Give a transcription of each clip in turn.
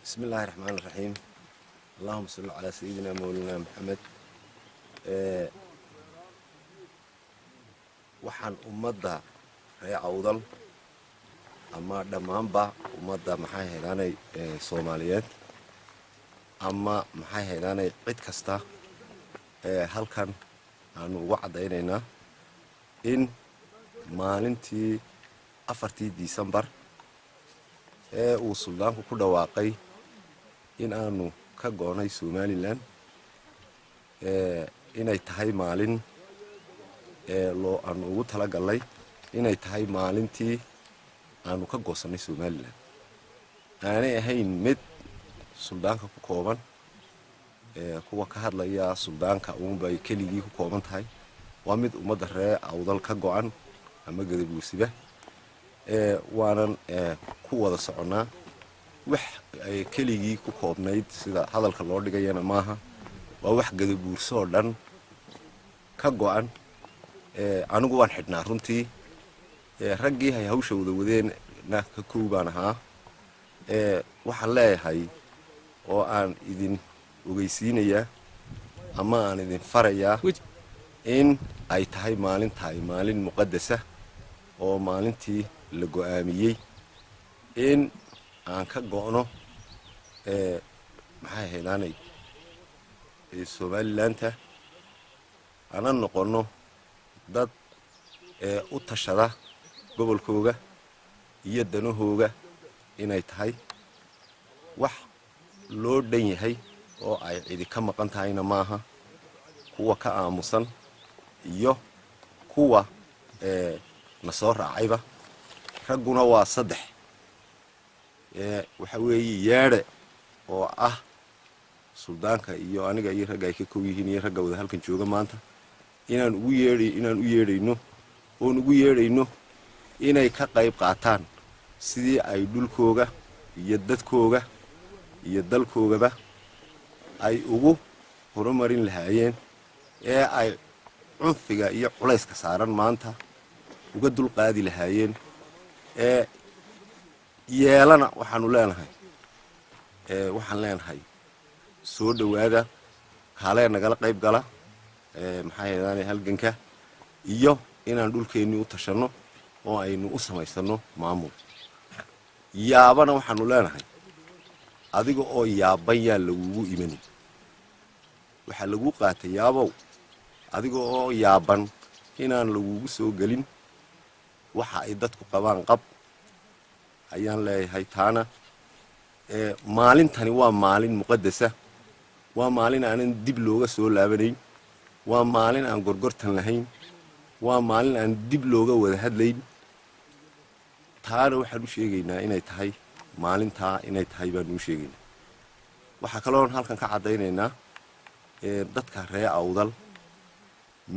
بسم الله الرحمن الرحيم. اللهم صل على سيدنا مولانا محمد. waxaan ummadda reer Awdal ama dhammaanba ummadda maxay heelanay Soomaaliyeed ama maxay heelanay cid kasta halkan aanu ugu cadeynaynaa in maalintii 4 December uu suldaanku ku dhawaaqay in aanu ka go'nay Somaliland inay tahay maalin loo aanu ugu talagalay inay tahay maalintii aanu ka goosanay Somaliland aanay ahayn mid suldaanka ku kooban kuwa ka hadlaya suldaanka uun bay keligii ku kooban tahay waa mid ummadda reer Awdal ka go'an ama gadabuusiba waanan ku wada soconaa wax ay keligii ku koobnayd sida hadalka loo dhigayana maaha waa wax gadabuurso dhan ka go'an anigu waan xidhnaa runtii raggii hay hawsha wada wadeen ka koobaan ahaa waxaan leeyahay oo aan idin ogeysiinayaa ama aan idin farayaa in ay tahay maalin muqaddasa oo maalintii la go'aamiyay in aan ka go'no maxay heelanay Somaliland ana noqono dad u tashada gobolkooga iyo danahooga inay tahay wax loo dhan yahay oo ay cidi ka maqan tahayna maaha kuwa ka aamusan iyo kuwa na soo raacayba ragguna waa 3 waxa weeye yeedhe oo ah suldaanka iyo aniga iyo ragga ay ka koob yihiin iyo ragga wada halkan jooga maanta inaan u yeedhayno inay ka qayb qaataan sidii ay dhulkooga iyo dadkooga iyo dalkoogaba ay ugu horumarin lahaayeen ay cunfiga iyo culayska saaran maanta uga dulqaadi lahaayeen yeelana waxaan leenahay soo dhawaada kaalee nagala qayb gala maxay heelanay halganka iyo inaan dhulkeenni u tashano oo aynu u samaysano maamul yaabana waxaanu leenahay adiga oo yaaban yaa lagugu imanin waxa lagu qaatay yaabow adiga oo yaaban inaan lagugu soo gelin waxa ay dadku qabaan qab ayaan leeyahay taana maalintani waa maalin muqaddasa waa maalin aanan dib looga soo laabanayn waa maalin aan gorgortan lahayn waa maalin aan dib looga wada hadlayn taana waxaan u sheegaynaa inay tahay maalintaa inay tahay baan u sheegaynaa waxa kale halkan ka cadeynaynaa dadka reer Awdal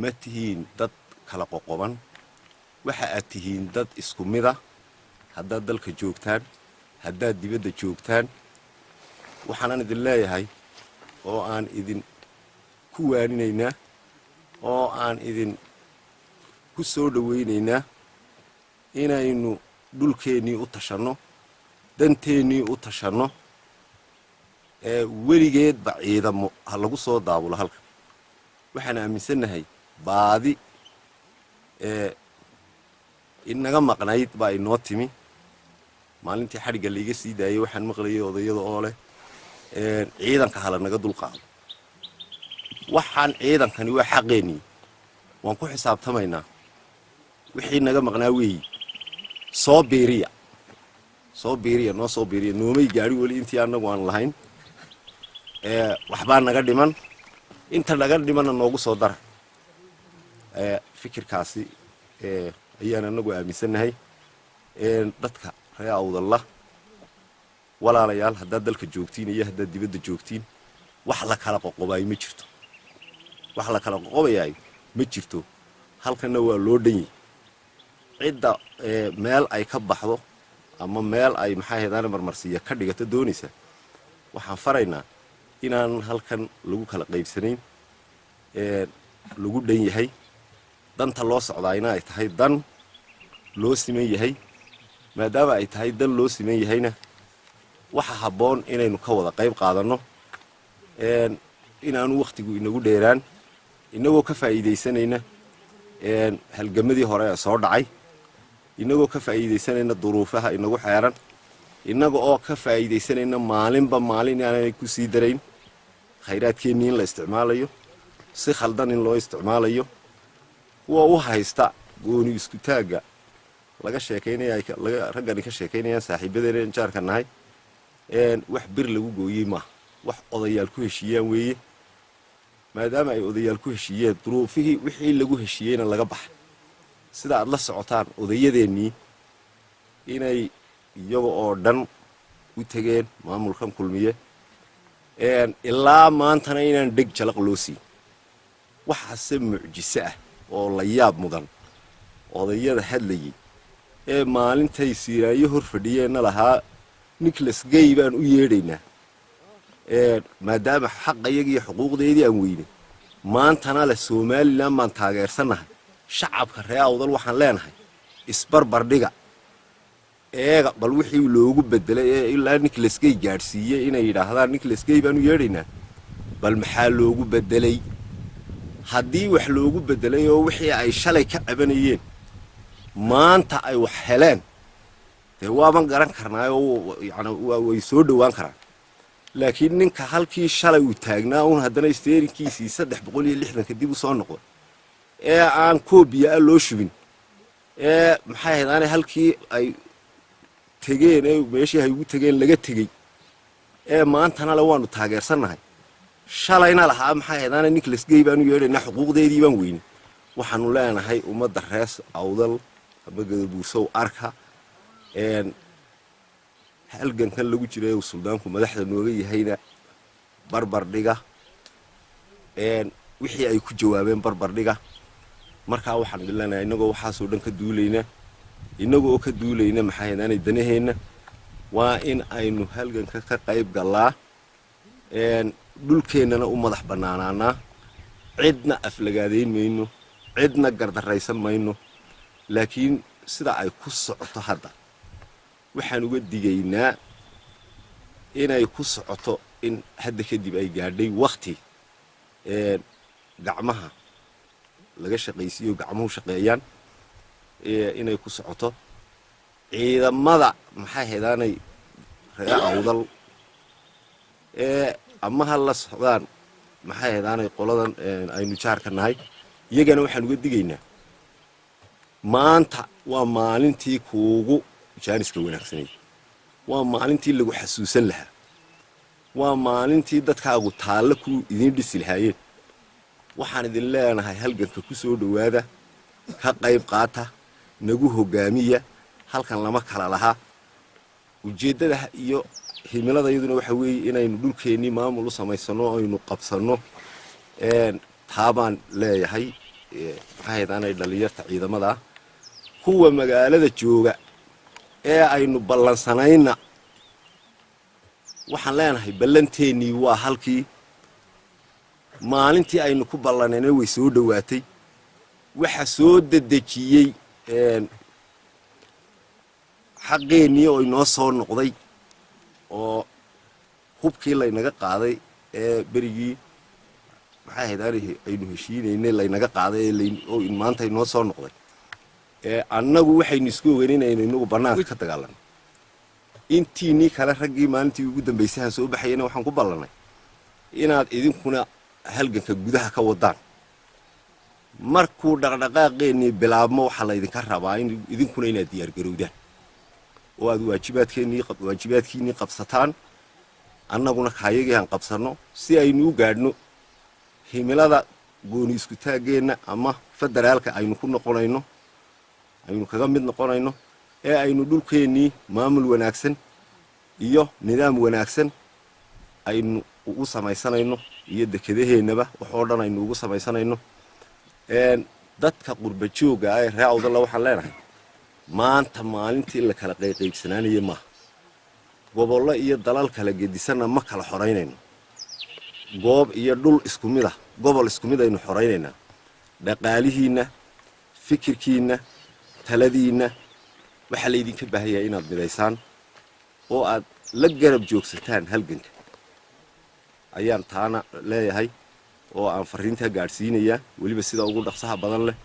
ma tihiin dad kala qoqoban waxa aad tihiin dad isku mid ah haddaad dalka joogtaan haddaad dibadda joogtaan waxaan idin leeyahay oo aan idin ku waaninaynaa oo aan idin ku soo dhaweynaynaa inaynu dhulkeennii u tashanno danteennii u tashanno weligeedba ciidamo ha lagu soo daabulo halkan waxaan aaminsanahay baadi inaga maqnayd baa inoo timi maalintii xadhigga la iga sii daayay waxaan maqlayay odayada oo leh ciidanka hala naga dulqaado waxaan ciidankani waa xaqeennii waan ku xisaabtamaynaa wixii naga maqnaa weeyi soo biiriya noo soo biiriya noomay gaari weli intii annagu aan lahayn waxbaa naga dhiman inta naga dhimanna noogu soo dara fikirkaasi ayaan anagu aaminsanahay dadka reer Awdal walaalayaal haddaad dalka joogtiin iyo haddaad dibadda joogtiin wax la kala qoqobay ma jirto halkana waa loo dhan yahay cidda meel ay ka baxdo ama meel ay maxay heedaan marmarsiya ka dhigato doonaysa waxaan faraynaa inaan halkan lagu kala qaybsanayn lagu dhan yahay danta loo socdaayna ay tahay dan loo siman yahay maadaama ay tahay dan loo siman yahayna waxa habboon inaynu ka wada qayb qaadanno inaanu wakhtigu inagu dheeraan inagoo ka faa'iidaysanayna halgamadii hore ee soo dhacay inagoo ka faa'iidaysanayna duruufaha inagu xeeran inaga oo ka faa'iidaysanayna maalinba maalin inaanay ku sii darayn khayraadkeennii in la isticmaalayo si khaldan in loo isticmaalayo kuwa u haysta gooni isku taagga laga sheekaynaya raggani ka sheekaynayaan saaxiibadeena jaarka nahay wax bir lagu gooyey maaha wax odayaal ku heshiiyaan weeye maadaama ay odayaal ku heshiiyeen duruufihii wixii lagu heshiiyeyna laga baxay sida aad la socotaan odayadeennii inay iyaga oo dhan u tegeen maamulkan kulmiye ilaa maantana inaan dheg jalaq loo siin waxaase mucjise ah oo la yaab mudan odayada hadlayay ee maalintay siiraayo hor fadhiyeenna lahaa nicholas gay baan u yeedhaynaa maadaama xaqayagii iyo xuquuqdeedii aan weynay maantana leh somalilan baan taageersannahay shacabka reer awdal waxaan leenahay isbarbardhiga eega bal wixii loogu bedelay ee ilaa nicholas gay gaadhsiiyey inay yidhaahdaan nicholas gay baan u yeedhaynaa bal maxaa loogu bedelay haddii wax loogu bedelay oo wixii ay shalay ka cabanayeen maanta ay wax heleen dee waaban garan karnaayoo yani way soo dhowaan karaan laakiin ninka halkii shalay uu taagnaa uun haddana isteerinkiisii 360 kadib u soo noqdo ee aan koobiya loo shubin ee maxay ahayd halkii ay tegeen ee meeshii ay ugu tegeen laga tegey ee maantana la waanu taageersannahay shalayna lahaa maxay ahayd nicholas gay baan u yeedhaynaa xuquuqdeedii baan weynay waxaanu leenahay ummadda rees awdal ama gadabuursow arka halgankan lagu jiray uu suldaanku madaxda nooga yahayna barbardhiga wixii ay ku jawaabeen barbardhiga markaa waxaan leenahay inagoo waxaasoo dhan ka duulayna inagoo ka duulayna maxay ahayd danaheenna waa in aynu halganka ka qayb galaa dhulkeennana u madax bannaanaanaa cidna aflagaadayn mayno cidna gardaraysan mayno laakiin sida ay ku socoto hadda waxaan uga digaynaa inay ku socoto in hadda kadib ay gaadhay wakhti gacmaha laga shaqaysiiyo gacmuhu shaqeeyaan inay ku socoto ciidamada maxay haydaanay reer awdal ama ha la socdaan maxay haydaanay qoladan aynu jaarka nahay iyagana waxaan uga digaynaa maanta waa maalintii kuugu jaaniska wanaagsanay waa maalintii lagu xasuusan lahaa waa maalintii dadkaagu taalle ku idin dhisi lahaayeen waxaan idin leenahay halganka ku soo dhowaada ka qayb qaata nagu hogaamiya halkan lama kala lahaa ujeeddada iyo himilada iyaduna waxa weeye inaynu dhulkeennii maamul u samaysano aynu qabsanno taabaan leeyahay maxay haydaanay dhalinyarta ciidamada kuwa magaalada jooga ee aynu ballansanayna waxaan leenahay ballanteennii waa halkii maalintii aynu ku ballanayna way soo dhowaatay waxa soo dedejiyey xaqeennii oo inoo soo noqday oo hubkii laynaga qaaday ee berigii maxay ahayd aynu heshiinaynay laynaga qaaday oo maanta inoo soo noqday annagu waxaynu isku ogeynayna inagu bannaanka ka dagaalanay intiinii kale raggii maalintii ugu dambaysay aan soo baxayna waxaan ku ballanay inaad idinkuna halganka gudaha ka wadaan markuu dhaqdhaqaaqeennii bilaabmo waxaa laydinka rabaa idinkuna inaad diyaargarowdaan oo aad waajibaadkiinnii qabsataan annaguna kaayagii aan qabsanno si aynu u gaadhno himilada gooni isku taaggeenna ama federaalka aynu ku noqonayno aynu kaga mid noqonayno ee aynu dhulkeennii maamul wanaagsan iyo nidaam wanaagsan aynu ugu samaysanayno iyo dekedaheennaba waxoo dhan aynu ugu samaysanayno dadka qurba joogga ah ee reer awdalla waxaan leenahay maanta maalintii la kala qaybsanaanaya maaha gobollo iyo dalal kala gedisanna ma kala xoraynayno goob iyo dhul isku mid ah gobol isku mid aynu xoraynaynaa dhaqaalihiina fikirkiina taladiina waxa la idinka baahayaa inaad midaysaan oo aad la garab joogsataan halganka ayaan taana leeyahay oo aan fariinta gaarsiinaya waliba sida ugu dhaqsaha badan leh